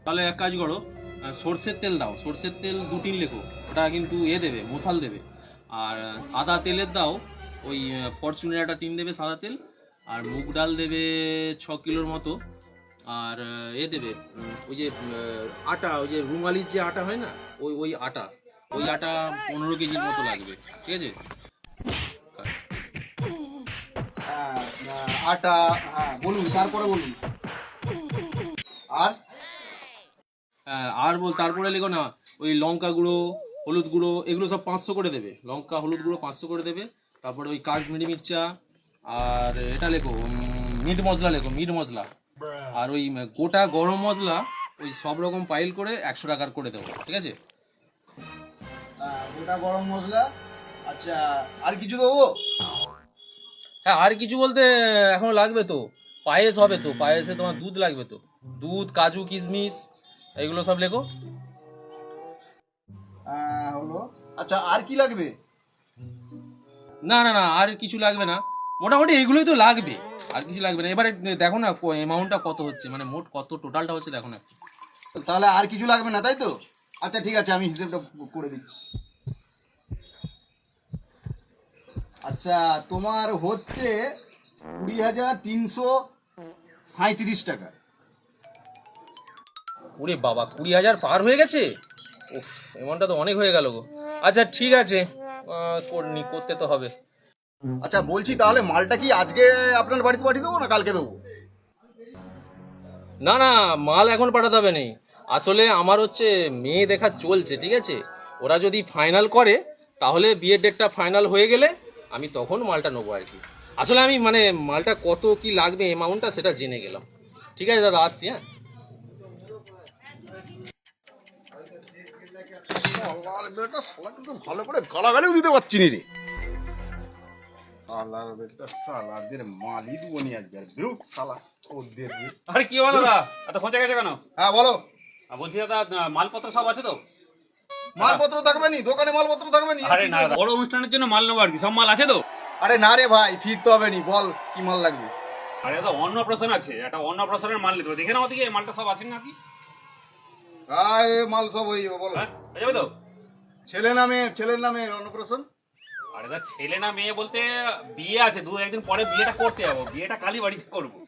তাহলে এক কাজ করো, সর্ষের তেল দাও, সর্ষের তেল 2 টিন লেখো, ওটা কিন্তু দেবে, মশাল দেবে। আর সাদা তেলের দাও, ওই ফরচুনের একটা টিন দেবে সাদা তেল। আর মুগ ডাল দেবে 6 কিলোর মতো। আর দেবে ওই যে আটা, ওই যে রুমালির যে আটা হয় না, ওই আটা, ওই আটা 15 কেজির মতো লাগবে, ঠিক আছে? আটা, হ্যাঁ বলুন, তারপরে বলুন। আর তারপরে লেখো না, ওই লঙ্কা গুঁড়ো, হলুদ গুঁড়ো, এগুলো সব 500 করে দেবে। লঙ্কা হলুদ গুঁড়ো 500 করে দেবে। তারপরে ওই কাশ্মীরি মির্চা, আর এটা লেখো মিট মশলা লেখো, মিট মশলা। আর ওই গোটা গরম মশলা, ওই সব রকম পাইল করে 100 টাকার করে দেবো, ঠিক আছে? গোটা গরম মশলা। আচ্ছা, আর কিছু দেবো? হ্যাঁ, আর কিছু বলতে এখনো লাগবে তো, পায়েস হবে তো, পায়েসে তোমার দুধ লাগবে তো, দুধ, কাজু, কিশমিশ, এগুলো সব লেখো। হলো। আচ্ছা, আর কি লাগবে? না না না, আর কিছু লাগবে না, মোটামুটি এইগুলোই তো লাগবে, আর কিছু লাগবে না। এবারে দেখো না অ্যামাউন্টটা কত হচ্ছে, মানে মোট কত টোটালটা হচ্ছে দেখো না। তাহলে আর কিছু লাগবে না, তাই তো? আচ্ছা ঠিক আছে, আমি হিসেবটা করে দিচ্ছি। আচ্ছা, তোমার হচ্ছে 20,337 টাকা। ওরে বাবা, 20,000 পার হয়ে গেছে! উফ, অ্যামাউন্টটা তো অনেক হয়ে গেল গো। আচ্ছা ঠিক আছে, করতে তো হবে। আচ্ছা বলছি, তাহলে মালটা কি আজকে আপনার বাড়িতে পাঠিয়ে দেবো না কালকে দেবো? না না, মাল এখন পাঠাতে হবে নেই। আসলে আমার হচ্ছে মেয়ে দেখা চলছে, ঠিক আছে? ওরা যদি ফাইনাল করে, তাহলে বিয়ের ডেটটা ফাইনাল হয়ে গেলে আমি তখন মালটা নেবো আর কি। আসলে আমি মানে মালটা কত কি লাগবে অ্যামাউন্টটা সেটা জেনে গেলাম। ঠিক আছে দাদা, আসছি। হ্যাঁ, ভালো করে গালাগালিও দিতে পারছি নি রে। শালার বেটা, শালাদের মালই দিব নি আজকে। আর বেরো শালা ওদের রে। আরে কি হলো দাদা, এত খোঁজা গেছে কেন? হ্যাঁ বলো। বলছি দাদা, মালপত্র সব আছে তো? মালপত্র থাকবে নি দোকানে? মালপত্র থাকবে নি? আরে না, বড় অনুষ্ঠানের জন্য মাল নেবো আর কি, সব মাল আছে তো? আরে না রে ভাই, ফিরতে হবে নি, বল কি মাল লাগবে? আরে দাদা, অন্নপ্রাশন আছে, একটা অন্নপ্রাশনের মাল নিতে হবে, দেখে নাও দিকে মালটা সব আছে নাকি? আয় মাল সব হয়ে যাবে, বলো। হ্যাঁ, হয়ে যাবে তো? ছেলের নামে অন্নপ্রাশন। আরে দাদা, ছেলে না মেয়ে বলতে বিয়ে আছে, 2-1 দিন পরে বিয়েটা করতে যাবো, বিয়েটা কালী বাড়িতে করবো।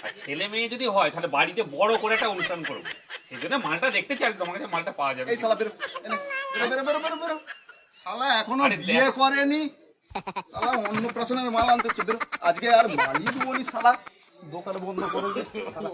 আর ছেলে মেয়ে যদি হয় তাহলে বাড়িতে বড় করে একটা অনুষ্ঠান করবো, সেই জন্য মালটা দেখতে চাই, তোমার কাছে মালটা পাওয়া যাবে। এই শালা বেরো, এনে, বেরো বেরো বেরো বেরো বেরো। শালা এখনো আরে বিয়ে দেখো। করেনি, শালা অন্নপ্রাশনের মাল আনতেছে। বেরো, আজকে আর মালই দেবো নি শালা, দোকান বন্ধ করে দে শালা।